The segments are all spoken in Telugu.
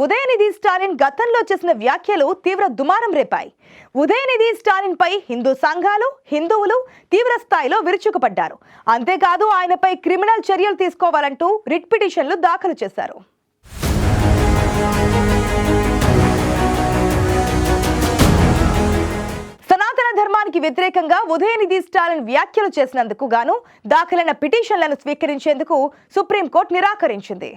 ఉదయనిధి స్టాలిన్ గతంలో చేసిన వ్యాఖ్యలు తీవ్ర దుమారం రేపాయి. ఉదయనిధి స్టాలిన్ పై హిందూ సంఘాలు, హిందువులు తీవ్ర స్థాయిలో విరుచుకుపడ్డారు. అంతేకాదు ఆయనపై క్రిమినల్ చర్యలు తీసుకోవాలంటూ రిట్ పిటిషన్లు దాఖలు చేశారు. సనాతన ధర్మానికి వ్యతిరేకంగా ఉదయనిధి స్టాలిన్ వ్యాఖ్యలు చేసినందుకు గాను దాఖలైన పిటిషన్లను స్వీకరించేందుకు సుప్రీంకోర్టు నిరాకరించింది.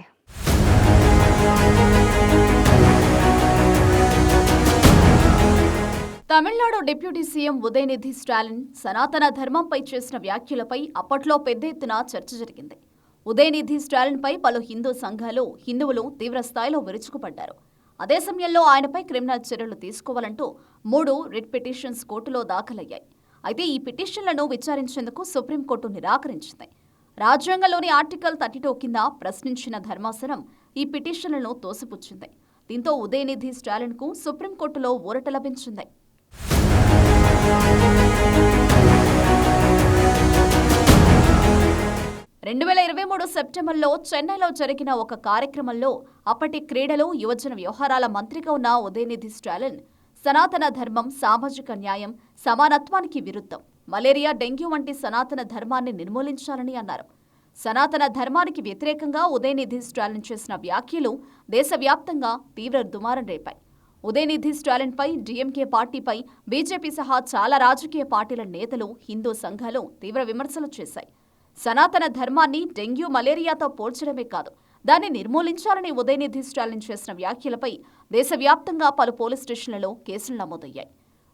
తమిళనాడు డిప్యూటీ సీఎం ఉదయనిధి స్టాలిన్ సనాతన ధర్మంపై చేసిన వ్యాఖ్యలపై అప్పట్లో పెద్ద ఎత్తున చర్చ జరిగింది. ఉదయనిధి స్టాలిన్పై పలు హిందూ సంఘాలు, హిందువులు తీవ్ర స్థాయిలో విరుచుకుపడ్డారు. అదే సమయంలో ఆయనపై క్రిమినల్ చర్యలు తీసుకోవాలంటూ 3 రిట్ పిటిషన్స్ కోర్టులో దాఖలయ్యాయి. అయితే ఈ పిటిషన్లను విచారించేందుకు సుప్రీంకోర్టు నిరాకరించింది. రాజ్యాంగంలోని ఆర్టికల్ 32 కింద ప్రశ్నించిన ధర్మాసనం ఈ పిటిషన్లను తోసిపుచ్చింది. దీంతో ఉదయనిధి స్టాలిన్కు సుప్రీంకోర్టులో ఊరట లభించింది. 2023 సెప్టెంబర్లో చెన్నైలో జరిగిన ఒక కార్యక్రమంలో అప్పటి క్రీడలు, యువజన వ్యవహారాల మంత్రిగా ఉన్న ఉదయనిధి స్టాలిన్ సనాతన ధర్మం, సామాజిక న్యాయం, సమానత్వానికి విరుద్ధం, మలేరియా, డెంగ్యూ వంటి సనాతన ధర్మాన్ని నిర్మూలించాలని అన్నారు. సనాతన ధర్మానికి వ్యతిరేకంగా ఉదయనిధి స్టాలిన్ చేసిన వ్యాఖ్యలు దేశవ్యాప్తంగా తీవ్ర దుమారం రేపాయి. ఉదయనిధి స్టాలిన్పై, డీఎంకే పార్టీపై, బీజేపీ సహా చాలా రాజకీయ పార్టీల నేతలు, హిందూ సంఘాలు తీవ్ర విమర్శలు చేశాయి. సనాతన ధర్మాన్ని డెంగ్యూ, మలేరియాతో పోల్చడమే కాదు, దాన్ని నిర్మూలించాలని ఉదయనిధి స్టాలిన్ చేసిన వ్యాఖ్యలపై దేశవ్యాప్తంగా పలు పోలీస్ స్టేషన్లలో కేసులు నమోదయ్యాయి.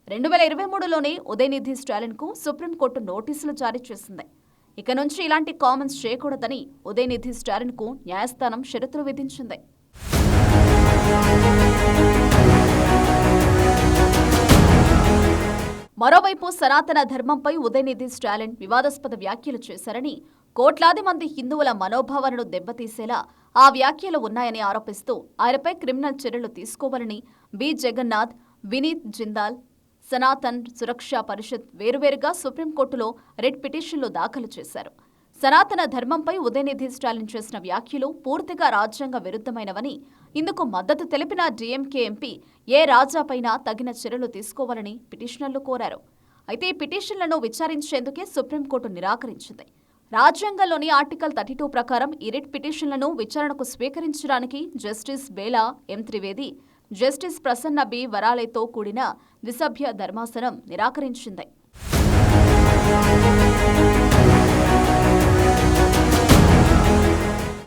2023లోనే ఉదయనిధి స్టాలిన్కు సుప్రీంకోర్టు నోటీసులు జారీ చేసింది. ఇక నుంచి ఇలాంటి కామెంట్స్ చేయకూడదని ఉదయనిధి స్టాలిన్కు న్యాయస్థానం షరతులు విధించింది. మరోవైపు సనాతన ధర్మంపై ఉదయనిధి స్టాలిన్ వివాదాస్పద వ్యాఖ్యలు చేశారని, కోట్లాది మంది హిందువుల మనోభావాలను దెబ్బతీసేలా ఆ వ్యాఖ్యలు ఉన్నాయని ఆరోపిస్తూ ఆయనపై క్రిమినల్ చర్యలు తీసుకోవాలని బి జగన్నాథ్, వినీత్ జిందాల్, సనాతన్ సురక్షా పరిషత్ వేరువేరుగా సుప్రీంకోర్టులో రిట్ పిటిషన్లు దాఖలు చేశారు. సనాతన ధర్మంపై ఉదయనిధి స్టాలిన్ చేసిన వ్యాఖ్యలు పూర్తిగా రాజ్యాంగ విరుద్ధమైనవని, ఇందుకు మద్దతు తెలిపిన డీఎంకే ఎంపీ ఏ రాజాపైనా తగిన చర్యలు తీసుకోవాలని పిటిషనర్లు కోరారు. అయితే ఈ పిటిషన్లను విచారించేందుకే సుప్రీంకోర్టు నిరాకరించింది. రాజ్యాంగంలోని ఆర్టికల్ 32 ప్రకారం ఈ రిట్ పిటిషన్లను విచారణకు స్వీకరించడానికి జస్టిస్ బేలా ఎం త్రివేది, జస్టిస్ ప్రసన్న బి వరాలేతో కూడిన ద్విసభ్య ధర్మాసనం నిరాకరించింది.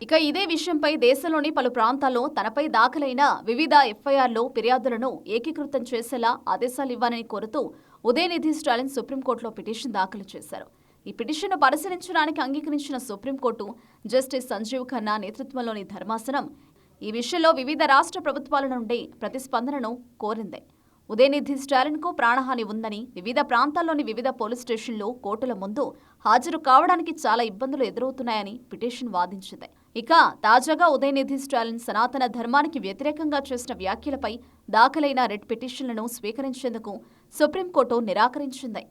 ఇక ఇదే విషయంపై దేశంలోని పలు ప్రాంతాల్లో తనపై దాఖలైన వివిధ ఎఫ్ఐఆర్లో ఫిర్యాదులను ఏకీకృతం చేసేలా ఆదేశాలివ్వాలని కోరుతూ ఉదయనిధి స్టాలిన్ సుప్రీంకోర్టులో పిటిషన్ దాఖలు చేశారు. ఈ పిటిషన్ను పరిశీలించడానికి అంగీకరించిన సుప్రీంకోర్టు జస్టిస్ సంజీవ్ ఖన్నా నేతృత్వంలోని ధర్మాసనం ఈ విషయంలో వివిధ రాష్ట్ర ప్రభుత్వాల నుండి ప్రతిస్పందనను కోరింది. ఉదయనిధి స్టాలిన్కు ప్రాణహాని ఉందని, వివిధ ప్రాంతాల్లోని వివిధ పోలీస్ స్టేషన్లు, కోర్టుల ముందు హాజరు కావడానికి చాలా ఇబ్బందులు ఎదురవుతున్నాయని పిటిషన్ వాదించింది. ఇక తాజాగా ఉదయనిధి స్టాలిన్ సనాతన ధర్మానికి వ్యతిరేకంగా చేసిన వ్యాఖ్యలపై దాఖలైన రిట్ పిటిషన్లను స్వీకరించేందుకు సుప్రీంకోర్టు నిరాకరించింది.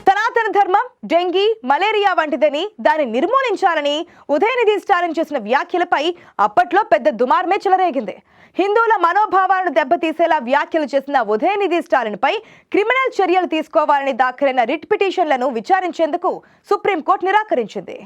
సనాతన ధర్మం డెంగీ, మలేరియా వంటిదని, దాన్ని నిర్మూలించాలని ఉదయనిధి స్టాలిన్ చేసిన వ్యాఖ్యలపై అప్పట్లో పెద్ద దుమారమే చెలరేగింది. హిందువుల మనోభావాలను దెబ్బతీసేలా వ్యాఖ్యలు చేసిన ఉదయనిధి స్టాలిన్ పై క్రిమినల్ చర్యలు తీసుకోవాలని దాఖలైన రిట్ పిటిషన్లను విచారించేందుకు సుప్రీంకోర్టు నిరాకరించింది.